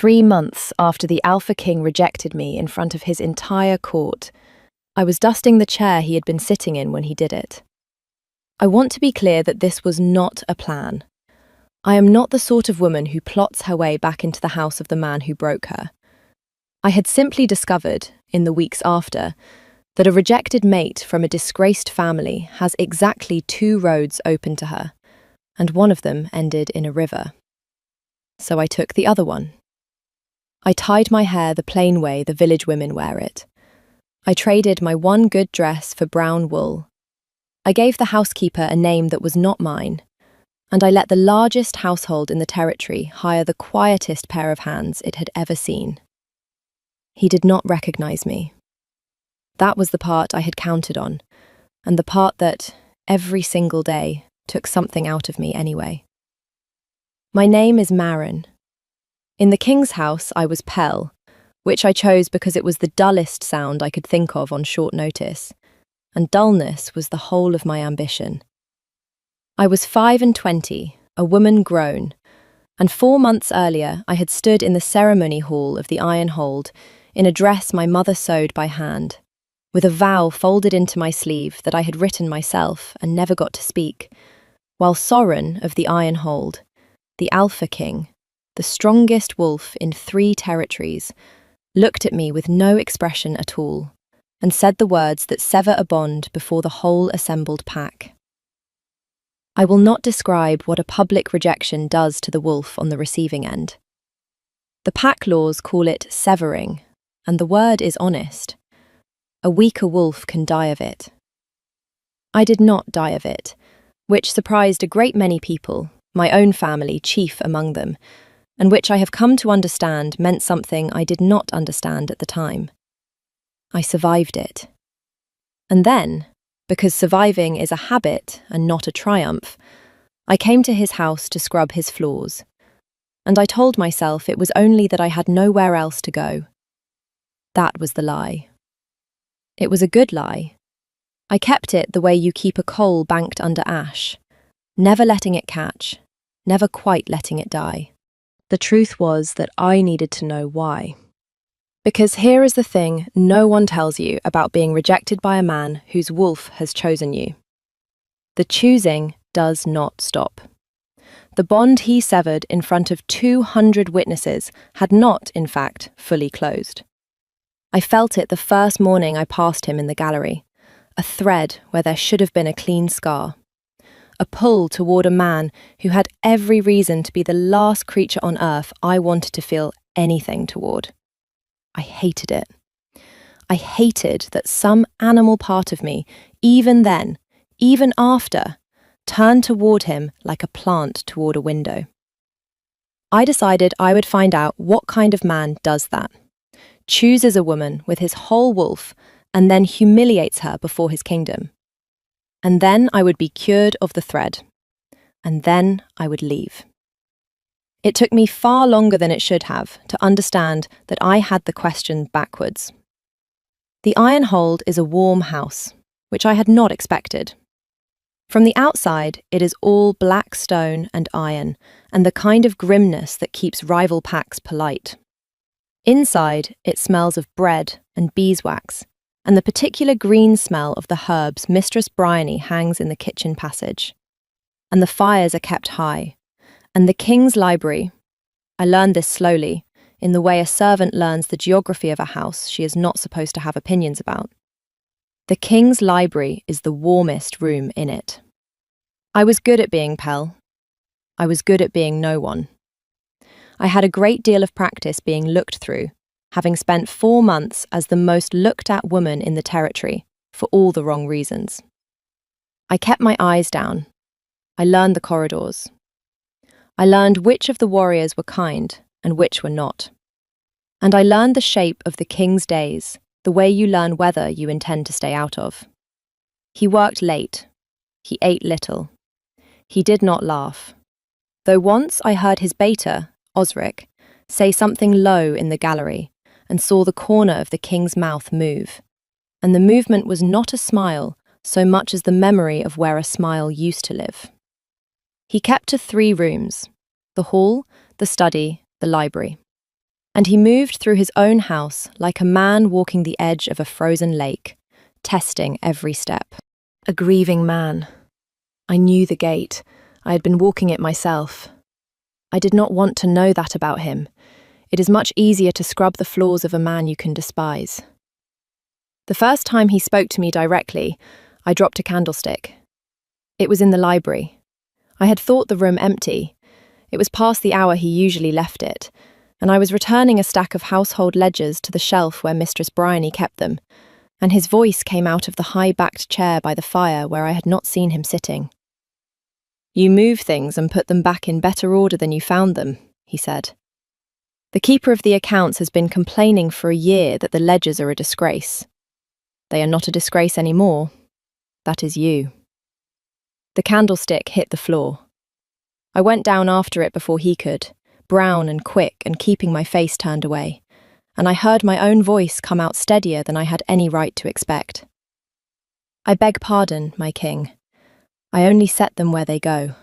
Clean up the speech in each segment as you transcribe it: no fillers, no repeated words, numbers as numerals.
3 months after the Alpha King rejected me in front of his entire court, I was dusting the chair he had been sitting in when he did it. I want to be clear that this was not a plan. I am not the sort of woman who plots her way back into the house of the man who broke her. I had simply discovered, in the weeks after, that a rejected mate from a disgraced family has exactly 2 roads open to her, and one of them ended in a river. So I took the other one. I tied my hair the plain way the village women wear it. I traded my one good dress for brown wool. I gave the housekeeper a name that was not mine, and I let the largest household in the territory hire the quietest pair of hands it had ever seen. He did not recognize me. That was the part I had counted on, and the part that, every single day, took something out of me anyway. My name is Marin. In the king's house, I was Pell, which I chose because it was the dullest sound I could think of on short notice, and dullness was the whole of my ambition. I was 25, a woman grown, and 4 months earlier I had stood in the ceremony hall of the Iron Hold in a dress my mother sewed by hand, with a vow folded into my sleeve that I had written myself and never got to speak, while Soren of the Iron Hold, the Alpha King, the strongest wolf in 3 territories, looked at me with no expression at all, and said the words that sever a bond before the whole assembled pack. I will not describe what a public rejection does to the wolf on the receiving end. The pack laws call it severing, and the word is honest. A weaker wolf can die of it. I did not die of it, which surprised a great many people, my own family chief among them, and which I have come to understand meant something I did not understand at the time. I survived it. And then, because surviving is a habit and not a triumph, I came to his house to scrub his floors, and I told myself it was only that I had nowhere else to go. That was the lie. It was a good lie. I kept it the way you keep a coal banked under ash, never letting it catch, never quite letting it die. The truth was that I needed to know why. Because here is the thing no one tells you about being rejected by a man whose wolf has chosen you. The choosing does not stop. The bond he severed in front of 200 witnesses had not, in fact, fully closed. I felt it the first morning I passed him in the gallery, a thread where there should have been a clean scar. A pull toward a man who had every reason to be the last creature on earth I wanted to feel anything toward. I hated it. I hated that some animal part of me, even then, even after, turned toward him like a plant toward a window. I decided I would find out what kind of man does that, chooses a woman with his whole wolf, and then humiliates her before his kingdom. And then I would be cured of the thread. And then I would leave. It took me far longer than it should have to understand that I had the question backwards. The Iron Hold is a warm house, which I had not expected. From the outside, it is all black stone and iron, and the kind of grimness that keeps rival packs polite. Inside, it smells of bread and beeswax, and the particular green smell of the herbs Mistress Bryony hangs in the kitchen passage. And the fires are kept high. And the king's library, I learned this slowly, in the way a servant learns the geography of a house she is not supposed to have opinions about. The king's library is the warmest room in it. I was good at being Pell. I was good at being no one. I had a great deal of practice being looked through, having spent 4 months as the most looked-at woman in the territory, for all the wrong reasons. I kept my eyes down. I learned the corridors. I learned which of the warriors were kind and which were not. And I learned the shape of the king's days, the way you learn whether you intend to stay out of. He worked late. He ate little. He did not laugh. Though once I heard his beta, Osric, say something low in the gallery, and saw the corner of the king's mouth move. And the movement was not a smile so much as the memory of where a smile used to live. He kept to 3 rooms, the hall, the study, the library. And he moved through his own house like a man walking the edge of a frozen lake, testing every step. A grieving man. I knew the gate. I had been walking it myself. I did not want to know that about him. It is much easier to scrub the flaws of a man you can despise. The first time he spoke to me directly, I dropped a candlestick. It was in the library. I had thought the room empty. It was past the hour he usually left it, and I was returning a stack of household ledgers to the shelf where Mistress Bryony kept them, and his voice came out of the high-backed chair by the fire where I had not seen him sitting. "You move things and put them back in better order than you found them," he said. "The keeper of the accounts has been complaining for a year that the ledgers are a disgrace. They are not a disgrace anymore. That is you." The candlestick hit the floor. I went down after it before he could, brown and quick and keeping my face turned away, and I heard my own voice come out steadier than I had any right to expect. "I beg pardon, my king. I only set them where they go."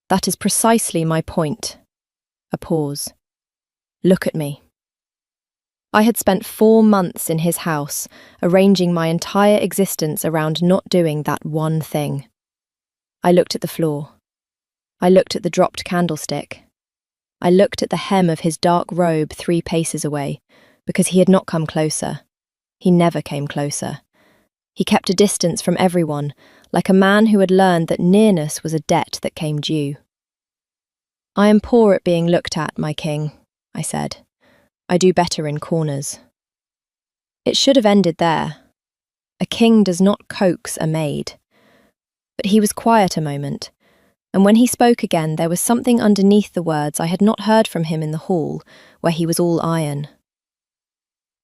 "That is precisely my point." A pause. "Look at me." I had spent 4 months in his house, arranging my entire existence around not doing that one thing. I looked at the floor. I looked at the dropped candlestick. I looked at the hem of his dark robe 3 paces away, because he had not come closer. He never came closer. He kept a distance from everyone, like a man who had learned that nearness was a debt that came due. "I am poor at being looked at, my king," I said. "I do better in corners." It should have ended there. A king does not coax a maid. But he was quiet a moment, and when he spoke again there was something underneath the words I had not heard from him in the hall, where he was all iron.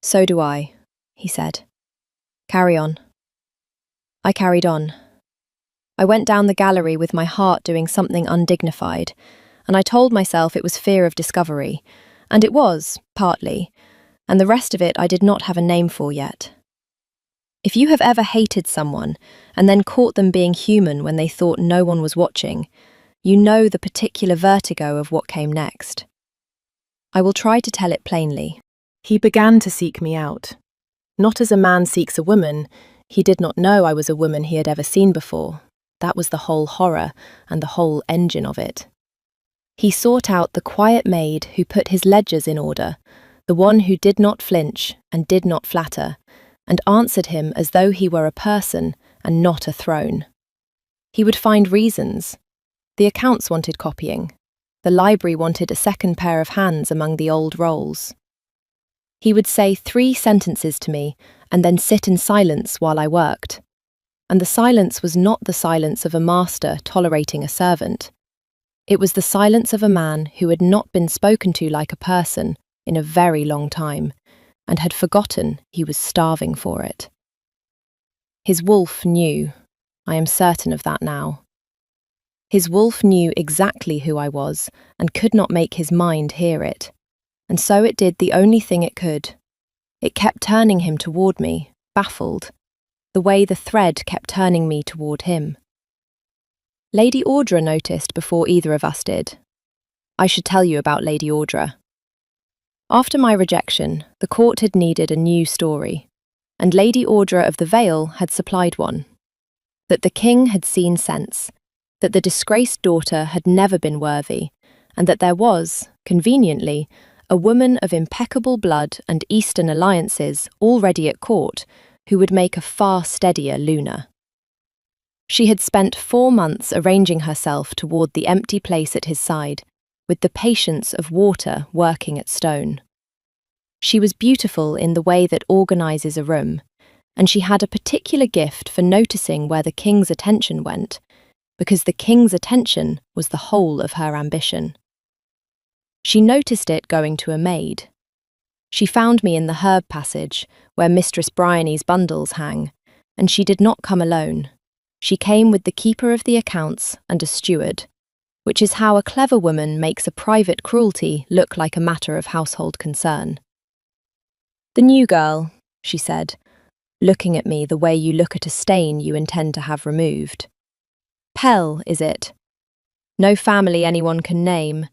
"So do I," he said. "Carry on." I carried on. I went down the gallery with my heart doing something undignified, and I told myself it was fear of discovery, and it was, partly, and the rest of it I did not have a name for yet. If you have ever hated someone and then caught them being human when they thought no one was watching, you know the particular vertigo of what came next. I will try to tell it plainly. He began to seek me out. Not as a man seeks a woman. He did not know I was a woman he had ever seen before. That was the whole horror and the whole engine of it. He sought out the quiet maid who put his ledgers in order, the one who did not flinch and did not flatter, and answered him as though he were a person and not a throne. He would find reasons. The accounts wanted copying. The library wanted a second pair of hands among the old rolls. He would say 3 sentences to me and then sit in silence while I worked. And the silence was not the silence of a master tolerating a servant. It was the silence of a man who had not been spoken to like a person in a very long time, and had forgotten he was starving for it. His wolf knew. I am certain of that now. His wolf knew exactly who I was and could not make his mind hear it. And so it did the only thing it could. It kept turning him toward me, baffled, the way the thread kept turning me toward him. Lady Audra noticed before either of us did. I should tell you about Lady Audra. After my rejection, the court had needed a new story, and Lady Audra of the Vale had supplied one. That the king had seen sense, that the disgraced daughter had never been worthy, and that there was, conveniently, a woman of impeccable blood and Eastern alliances already at court who would make a far steadier Luna. She had spent 4 months arranging herself toward the empty place at his side, with the patience of water working at stone. She was beautiful in the way that organises a room, and she had a particular gift for noticing where the king's attention went, because the king's attention was the whole of her ambition. She noticed it going to a maid. She found me in the herb passage, where Mistress Bryony's bundles hang, and she did not come alone. She came with the keeper of the accounts and a steward, which is how a clever woman makes a private cruelty look like a matter of household concern. "The new girl," she said, looking at me the way you look at a stain you intend to have removed. "Pell, is it? No family anyone can name,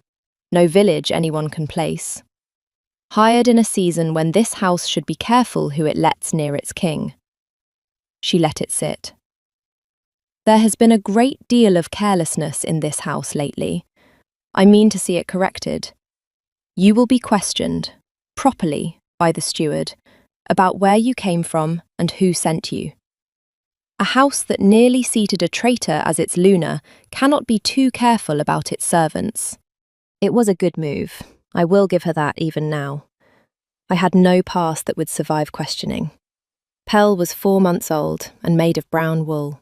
no village anyone can place. hired in a season when this house should be careful who it lets near its king. She let it sit. There has been a great deal of carelessness in this house lately. I mean to see it corrected. You will be questioned, properly, by the steward, about where you came from and who sent you. A house that nearly seated a traitor as its Luna cannot be too careful about its servants. It was a good move. I will give her that even now. I had no past that would survive questioning. Pell was 4 months old and made of brown wool.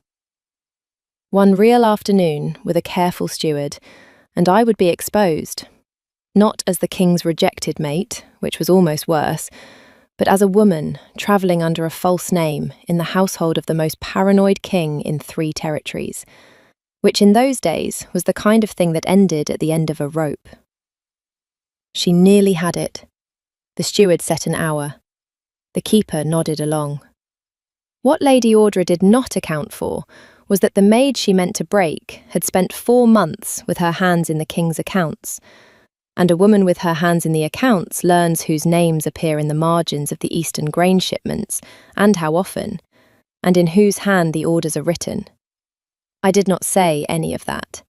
One real afternoon with a careful steward, and I would be exposed, not as the king's rejected mate, which was almost worse, but as a woman travelling under a false name in the household of the most paranoid king in 3 territories, which in those days was the kind of thing that ended at the end of a rope. She nearly had it. The steward set an hour. The keeper nodded along. What Lady Audra did not account for was that the maid she meant to break had spent 4 months with her hands in the king's accounts, and a woman with her hands in the accounts learns whose names appear in the margins of the Eastern grain shipments, and how often, and in whose hand the orders are written. I did not say any of that.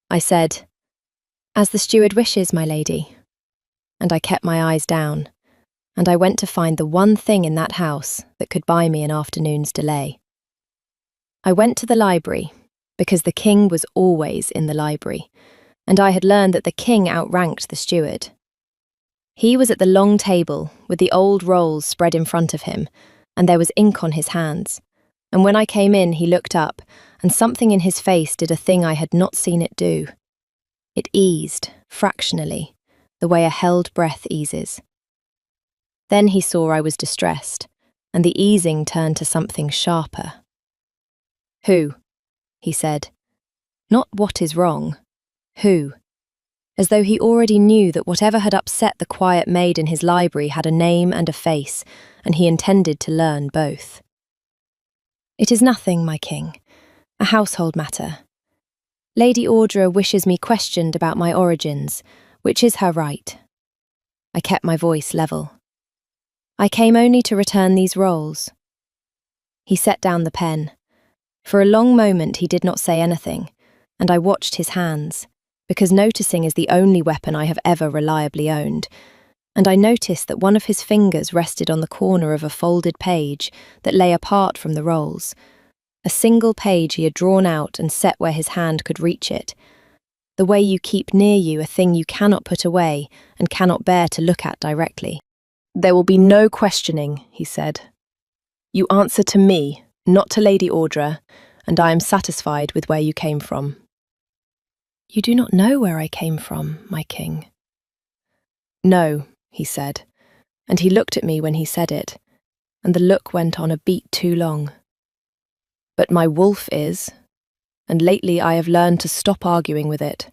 I said, "As the steward wishes, my lady." And I kept my eyes down, and I went to find the one thing in that house that could buy me an afternoon's delay. I went to the library, because the king was always in the library, and I had learned that the king outranked the steward. He was at the long table with the old rolls spread in front of him, and there was ink on his hands, and when I came in he looked up, and something in his face did a thing I had not seen it do. It eased, fractionally, the way a held breath eases. Then he saw I was distressed, and the easing turned to something sharper. "Who?" he said. "Not what is wrong. Who?" As though he already knew that whatever had upset the quiet maid in his library had a name and a face, and he intended to learn both. "It is nothing, my king. A household matter. Lady Audra wishes me questioned about my origins, which is her right." I kept my voice level. "I came only to return these rolls." He set down the pen. For a long moment he did not say anything, and I watched his hands, because noticing is the only weapon I have ever reliably owned, and I noticed that one of his fingers rested on the corner of a folded page that lay apart from the rolls, a single page he had drawn out and set where his hand could reach it, the way you keep near you a thing you cannot put away and cannot bear to look at directly. "There will be no questioning," he said. "You answer to me, not to Lady Audra, and I am satisfied with where you came from." "You do not know where I came from, my king." "No," he said, and he looked at me when he said it, and the look went on a beat too long. "But my wolf is, and lately I have learned to stop arguing with it.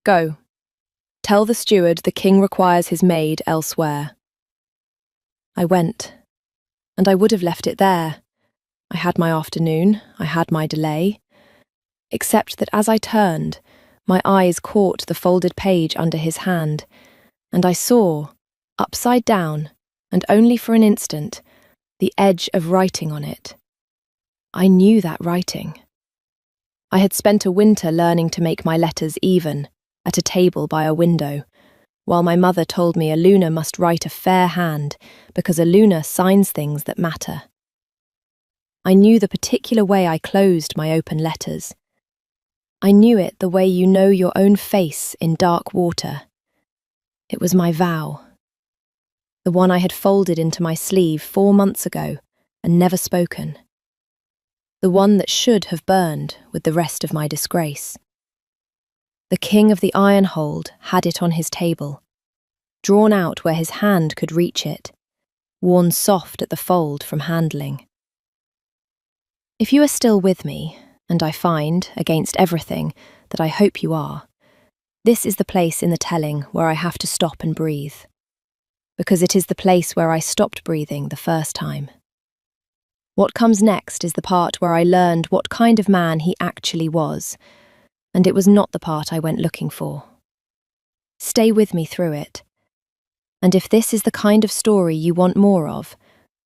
Go. Tell the steward the king requires his maid elsewhere." I went, and I would have left it there. I had my afternoon, I had my delay, except that as I turned, my eyes caught the folded page under his hand, and I saw, upside down, and only for an instant, the edge of writing on it. I knew that writing. I had spent a winter learning to make my letters even, at a table by a window, while my mother told me a Luna must write a fair hand because a Luna signs things that matter. I knew the particular way I closed my open letters. I knew it the way you know your own face in dark water. It was my vow. The one I had folded into my sleeve 4 months ago and never spoken. The one that should have burned with the rest of my disgrace. The king of the Ironhold had it on his table, drawn out where his hand could reach it, worn soft at the fold from handling. If you are still with me, and I find, against everything, that I hope you are, this is the place in the telling where I have to stop and breathe, because it is the place where I stopped breathing the first time. What comes next is the part where I learned what kind of man he actually was, and it was not the part I went looking for. Stay with me through it, And if this is the kind of story you want more of,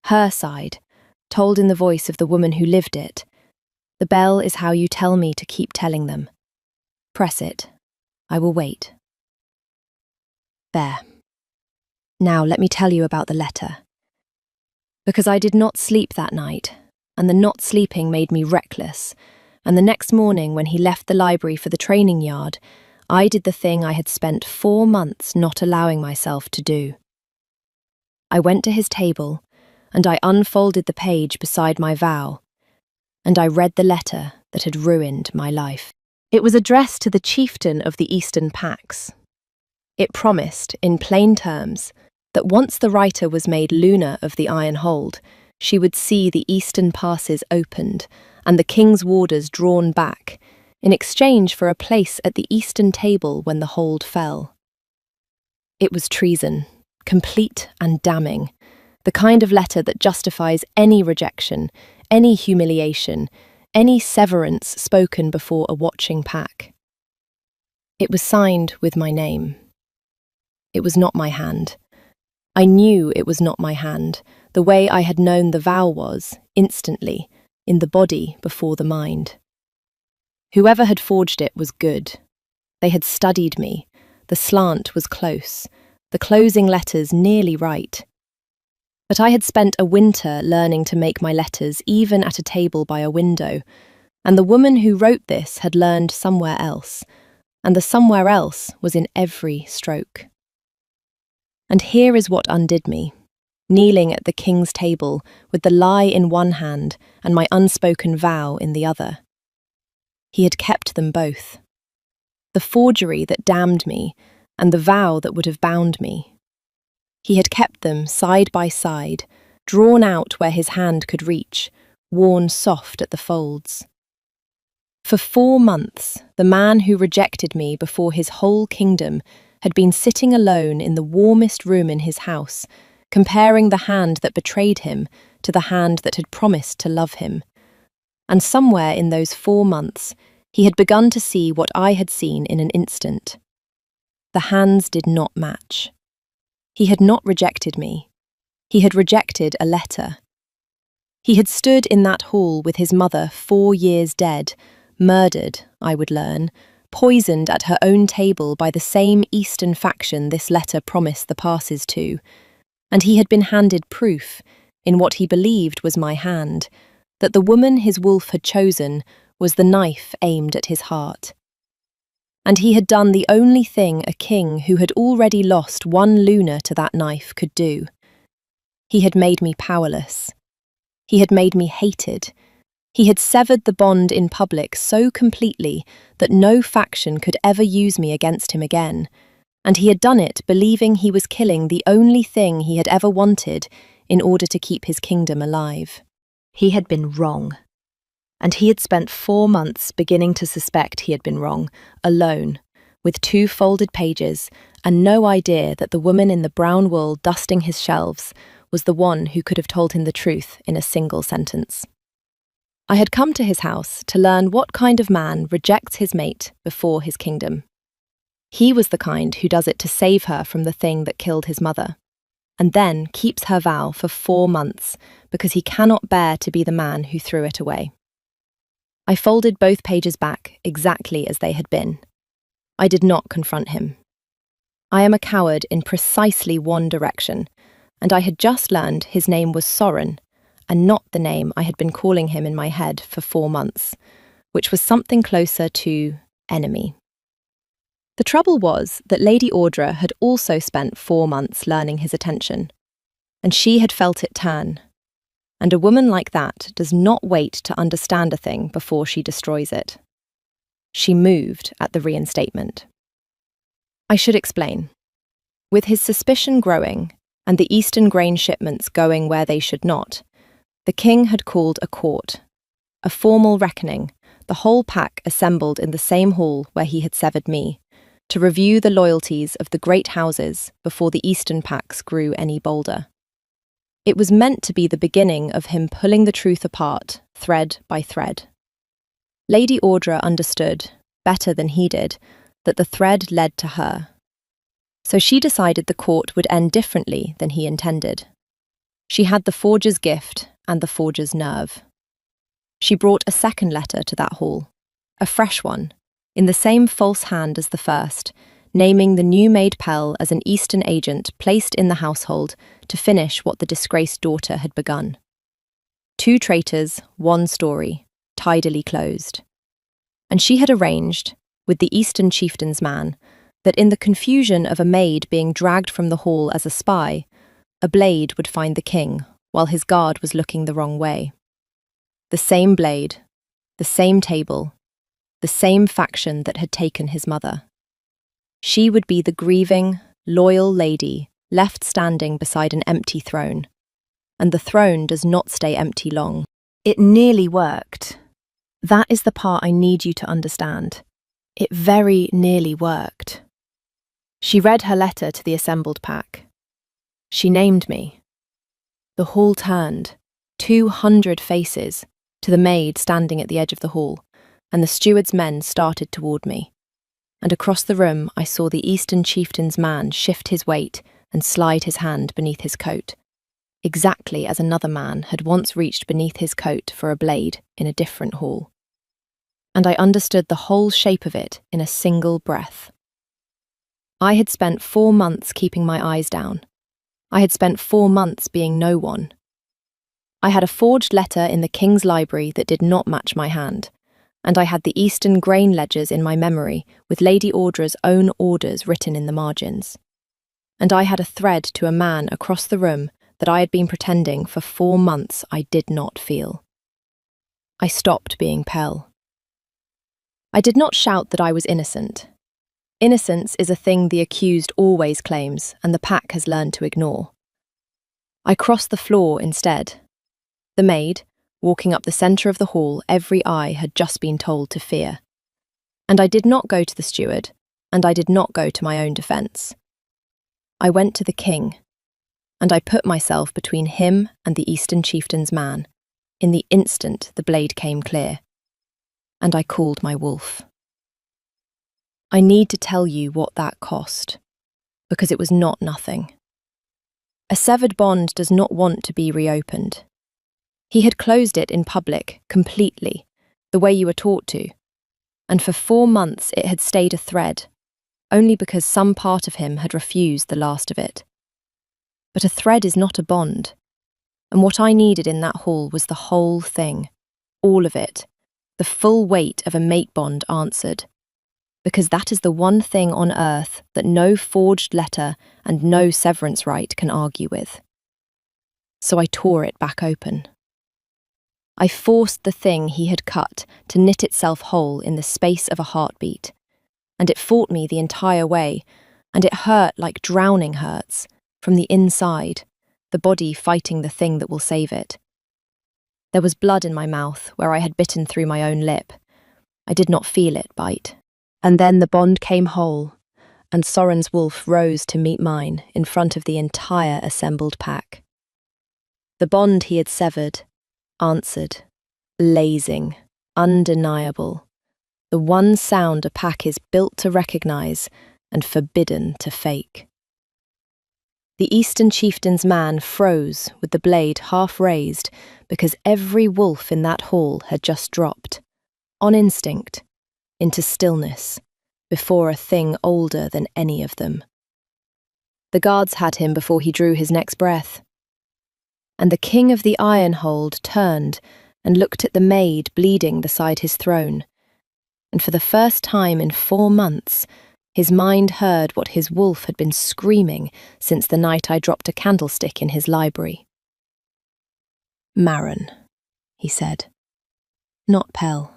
her side, told in the voice of the woman who lived it, the bell is how you tell me to keep telling them. Press it. I will wait. There. Now let me tell you about the letter. Because I did not sleep that night, and the not sleeping made me reckless, and the next morning when he left the library for the training yard, I did the thing I had spent 4 months not allowing myself to do. I went to his table, and I unfolded the page beside my vow, and I read the letter that had ruined my life. It was addressed to the chieftain of the Eastern Pax. It promised, in plain terms, that once the writer was made Luna of the Iron Hold, she would see the eastern passes opened and the king's warders drawn back, in exchange for a place at the eastern table when the hold fell. It was treason, complete and damning, the kind of letter that justifies any rejection, any humiliation, any severance spoken before a watching pack. It was signed with my name. It was not my hand. I knew it was not my hand, the way I had known the vow was, instantly, in the body before the mind. Whoever had forged it was good. They had studied me. The slant was close, the closing letters nearly right. But I had spent a winter learning to make my letters even at a table by a window, and the woman who wrote this had learned somewhere else, and the somewhere else was in every stroke. And here is what undid me, kneeling at the king's table with the lie in one hand and my unspoken vow in the other. He had kept them both. The forgery that damned me and the vow that would have bound me. He had kept them side by side, drawn out where his hand could reach, worn soft at the folds. For 4 months, the man who rejected me before his whole kingdom had been sitting alone in the warmest room in his house, comparing the hand that betrayed him to the hand that had promised to love him. And somewhere in those 4 months, he had begun to see what I had seen in an instant. The hands did not match. He had not rejected me. He had rejected a letter. He had stood in that hall with his mother 4 years dead, murdered, I would learn, poisoned at her own table by the same Eastern faction this letter promised the passes to, and he had been handed proof, in what he believed was my hand, that the woman his wolf had chosen was the knife aimed at his heart. And he had done the only thing a king who had already lost 1 Luna to that knife could do. He had made me powerless. He had made me hated. He had severed the bond in public so completely that no faction could ever use me against him again, and he had done it believing he was killing the only thing he had ever wanted in order to keep his kingdom alive. He had been wrong. And he had spent 4 months beginning to suspect he had been wrong, alone, with 2 folded pages, and no idea that the woman in the brown wool dusting his shelves was the one who could have told him the truth in a single sentence. I had come to his house to learn what kind of man rejects his mate before his kingdom. He was the kind who does it to save her from the thing that killed his mother, and then keeps her vow for 4 months because he cannot bear to be the man who threw it away. I folded both pages back exactly as they had been. I did not confront him. I am a coward in precisely one direction, and I had just learned his name was Soren, and not the name I had been calling him in my head for 4 months, which was something closer to enemy. The trouble was that Lady Audra had also spent 4 months learning his attention, and she had felt it turn. And a woman like that does not wait to understand a thing before she destroys it. She moved at the reinstatement. I should explain. With his suspicion growing, and the Eastern grain shipments going where they should not, the king had called a court, a formal reckoning, the whole pack assembled in the same hall where he had severed me, to review the loyalties of the great houses before the Eastern packs grew any bolder. It was meant to be the beginning of him pulling the truth apart, thread by thread. Lady Audra understood, better than he did, that the thread led to her. So she decided the court would end differently than he intended. She had the forger's gift and the forger's nerve. She brought a second letter to that hall, a fresh one, in the same false hand as the first, naming the new Maid Pell as an Eastern agent placed in the household to finish what the disgraced daughter had begun. 2 traitors, 1 story, tidily closed. And she had arranged, with the Eastern chieftain's man, that in the confusion of a maid being dragged from the hall as a spy, a blade would find the king while his guard was looking the wrong way. The same blade, the same table, the same faction that had taken his mother. She would be the grieving, loyal lady left standing beside an empty throne. And the throne does not stay empty long. It nearly worked. That is the part I need you to understand. It very nearly worked. She read her letter to the assembled pack. She named me. The hall turned, 200 faces, to the maid standing at the edge of the hall, and the steward's men started toward me. And across the room I saw the Eastern chieftain's man shift his weight and slide his hand beneath his coat, exactly as another man had once reached beneath his coat for a blade in a different hall. And I understood the whole shape of it in a single breath. I had spent 4 months keeping my eyes down. I had spent 4 months being no one. I had a forged letter in the king's library that did not match my hand, and I had the Eastern grain ledgers in my memory with Lady Audra's own orders written in the margins. And I had a thread to a man across the room that I had been pretending for 4 months I did not feel. I stopped being Pell. I did not shout that I was innocent. Innocence is a thing the accused always claims and the pack has learned to ignore. I crossed the floor instead. The maid, walking up the centre of the hall, every eye had just been told to fear. And I did not go to the steward, and I did not go to my own defence. I went to the king, and I put myself between him and the Eastern chieftain's man, in the instant the blade came clear. And I called my wolf. I need to tell you what that cost, because it was not nothing. A severed bond does not want to be reopened. He had closed it in public, completely, the way you were taught to, and for 4 months it had stayed a thread, only because some part of him had refused the last of it. But a thread is not a bond, and what I needed in that hall was the whole thing, all of it, the full weight of a mate bond answered, because that is the one thing on earth that no forged letter and no severance right can argue with. So I tore it back open. I forced the thing he had cut to knit itself whole in the space of a heartbeat, and it fought me the entire way, and it hurt like drowning hurts, from the inside, the body fighting the thing that will save it. There was blood in my mouth where I had bitten through my own lip. I did not feel it bite. And then the bond came whole, and Soren's wolf rose to meet mine in front of the entire assembled pack. The bond he had severed answered, blazing, undeniable, the one sound a pack is built to recognise and forbidden to fake. The Eastern chieftain's man froze with the blade half raised because every wolf in that hall had just dropped, on instinct, into stillness, before a thing older than any of them. The guards had him before he drew his next breath. And the king of the Ironhold turned and looked at the maid bleeding beside his throne, and for the first time in 4 months, his mind heard what his wolf had been screaming since the night I dropped a candlestick in his library. Maron, he said. Not Pell.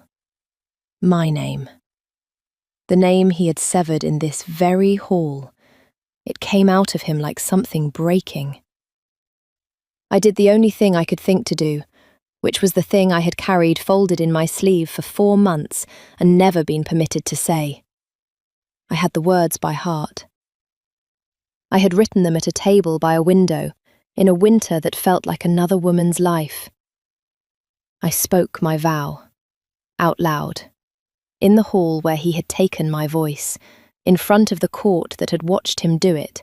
My name. The name he had severed in this very hall. It came out of him like something breaking. I did the only thing I could think to do, which was the thing I had carried folded in my sleeve for 4 months and never been permitted to say. I had the words by heart. I had written them at a table by a window, in a winter that felt like another woman's life. I spoke my vow, out loud, in the hall where he had taken my voice, in front of the court that had watched him do it,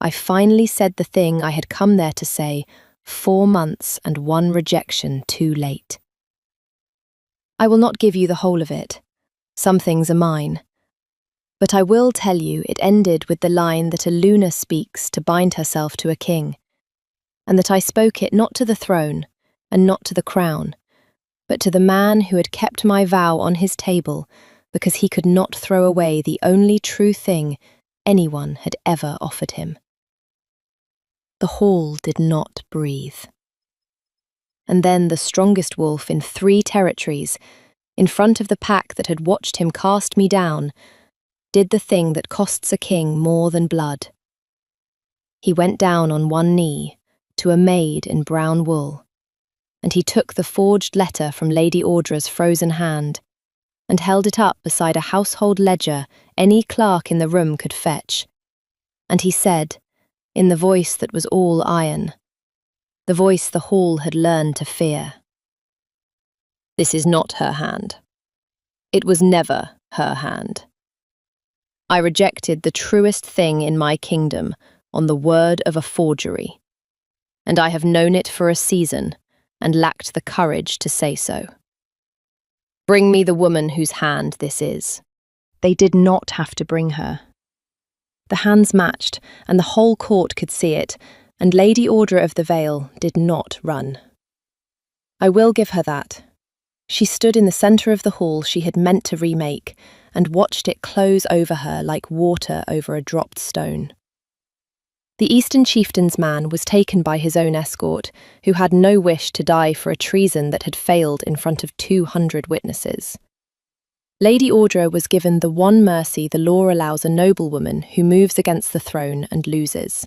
I finally said the thing I had come there to say 4 months and 1 rejection too late. I will not give you the whole of it. Some things are mine. But I will tell you it ended with the line that a Luna speaks to bind herself to a king, and that I spoke it not to the throne and not to the crown, but to the man who had kept my vow on his table because he could not throw away the only true thing anyone had ever offered him. The hall did not breathe. And then the strongest wolf in 3 territories, in front of the pack that had watched him cast me down, did the thing that costs a king more than blood. He went down on one knee to a maid in brown wool, and he took the forged letter from Lady Audra's frozen hand and held it up beside a household ledger any clerk in the room could fetch. And he said, in the voice that was all iron, the voice the hall had learned to fear, "This is not her hand. It was never her hand. I rejected the truest thing in my kingdom on the word of a forgery, and I have known it for a season and lacked the courage to say so. Bring me the woman whose hand this is." They did not have to bring her. The hands matched, and the whole court could see it, and Lady Audra of the Vale did not run. I will give her that. She stood in the centre of the hall she had meant to remake, and watched it close over her like water over a dropped stone. The Eastern chieftain's man was taken by his own escort, who had no wish to die for a treason that had failed in front of 200 witnesses. Lady Audra was given the one mercy the law allows a noblewoman who moves against the throne and loses.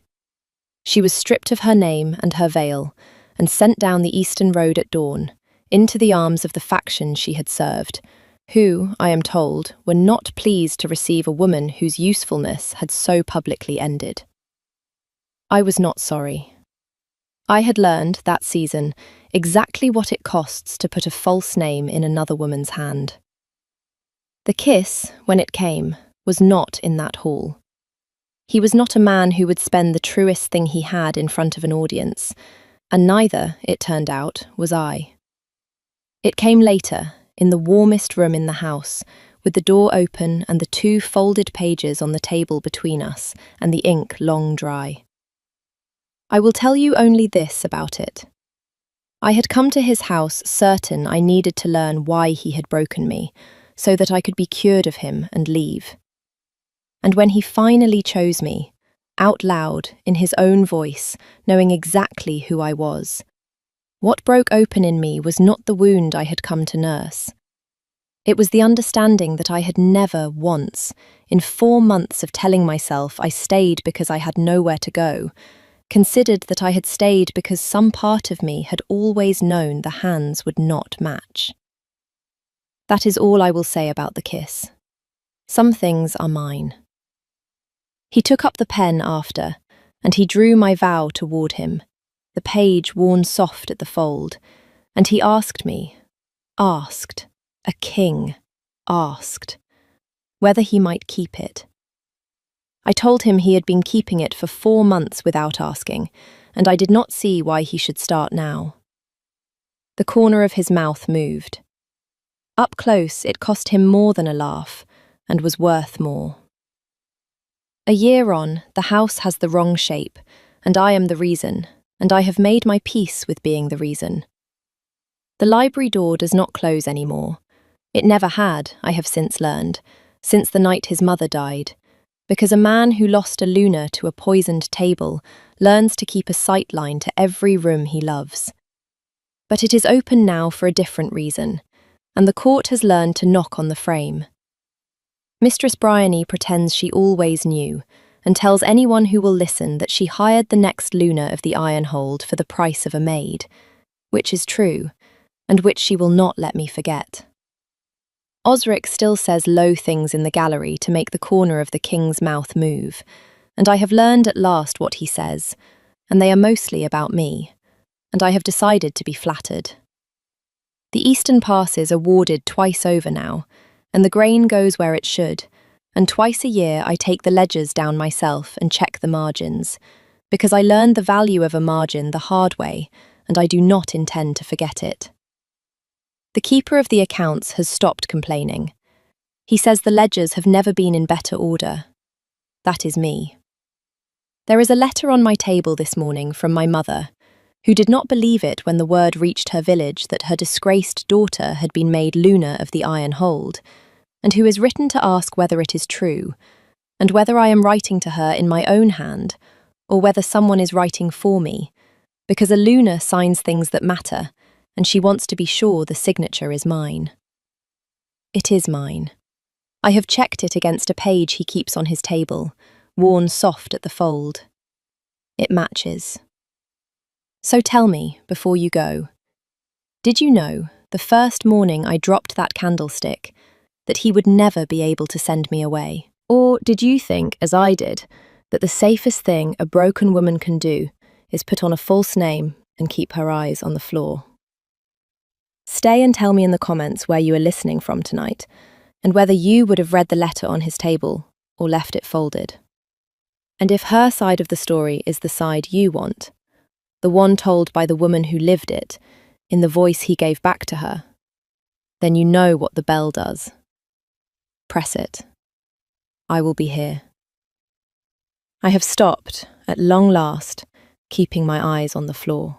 She was stripped of her name and her veil, and sent down the eastern road at dawn, into the arms of the faction she had served, who, I am told, were not pleased to receive a woman whose usefulness had so publicly ended. I was not sorry. I had learned, that season, exactly what it costs to put a false name in another woman's hand. The kiss, when it came, was not in that hall. He was not a man who would spend the truest thing he had in front of an audience, and neither, it turned out, was I. It came later, in the warmest room in the house, with the door open and the 2 folded pages on the table between us, and the ink long dry. I will tell you only this about it. I had come to his house certain I needed to learn why he had broken me, so that I could be cured of him and leave. And when he finally chose me, out loud, in his own voice, knowing exactly who I was, what broke open in me was not the wound I had come to nurse. It was the understanding that I had never once, in 4 months of telling myself I stayed because I had nowhere to go, considered that I had stayed because some part of me had always known the hands would not match. That is all I will say about the kiss. Some things are mine. He took up the pen after, and he drew my vow toward him, the page worn soft at the fold, and he asked me, asked, a king, asked, whether he might keep it. I told him he had been keeping it for 4 months without asking, and I did not see why he should start now. The corner of his mouth moved. Up close, it cost him more than a laugh, and was worth more. A year on, the house has the wrong shape, and I am the reason, and I have made my peace with being the reason. The library door does not close anymore. It never had, I have since learned, since the night his mother died, because a man who lost a Luna to a poisoned table learns to keep a sight line to every room he loves. But it is open now for a different reason, and the court has learned to knock on the frame. Mistress Bryony pretends she always knew, and tells anyone who will listen that she hired the next Luna of the Ironhold for the price of a maid, which is true, and which she will not let me forget. Osric still says low things in the gallery to make the corner of the king's mouth move, and I have learned at last what he says, and they are mostly about me, and I have decided to be flattered. The eastern passes are warded twice over now, and the grain goes where it should, and twice a year I take the ledgers down myself and check the margins, because I learned the value of a margin the hard way, and I do not intend to forget it. The keeper of the accounts has stopped complaining. He says the ledgers have never been in better order. That is me. There is a letter on my table this morning from my mother, who did not believe it when the word reached her village that her disgraced daughter had been made Luna of the Iron Hold, and who is written to ask whether it is true, and whether I am writing to her in my own hand, or whether someone is writing for me, because a Luna signs things that matter, and she wants to be sure the signature is mine. It is mine. I have checked it against a page he keeps on his table, worn soft at the fold. It matches. So tell me, before you go, did you know, the first morning I dropped that candlestick, that he would never be able to send me away? Or did you think, as I did, that the safest thing a broken woman can do is put on a false name and keep her eyes on the floor? Stay and tell me in the comments where you are listening from tonight, and whether you would have read the letter on his table or left it folded. And if her side of the story is the side you want, the one told by the woman who lived it, in the voice he gave back to her, then you know what the bell does. Press it. I will be here. I have stopped, at long last, keeping my eyes on the floor.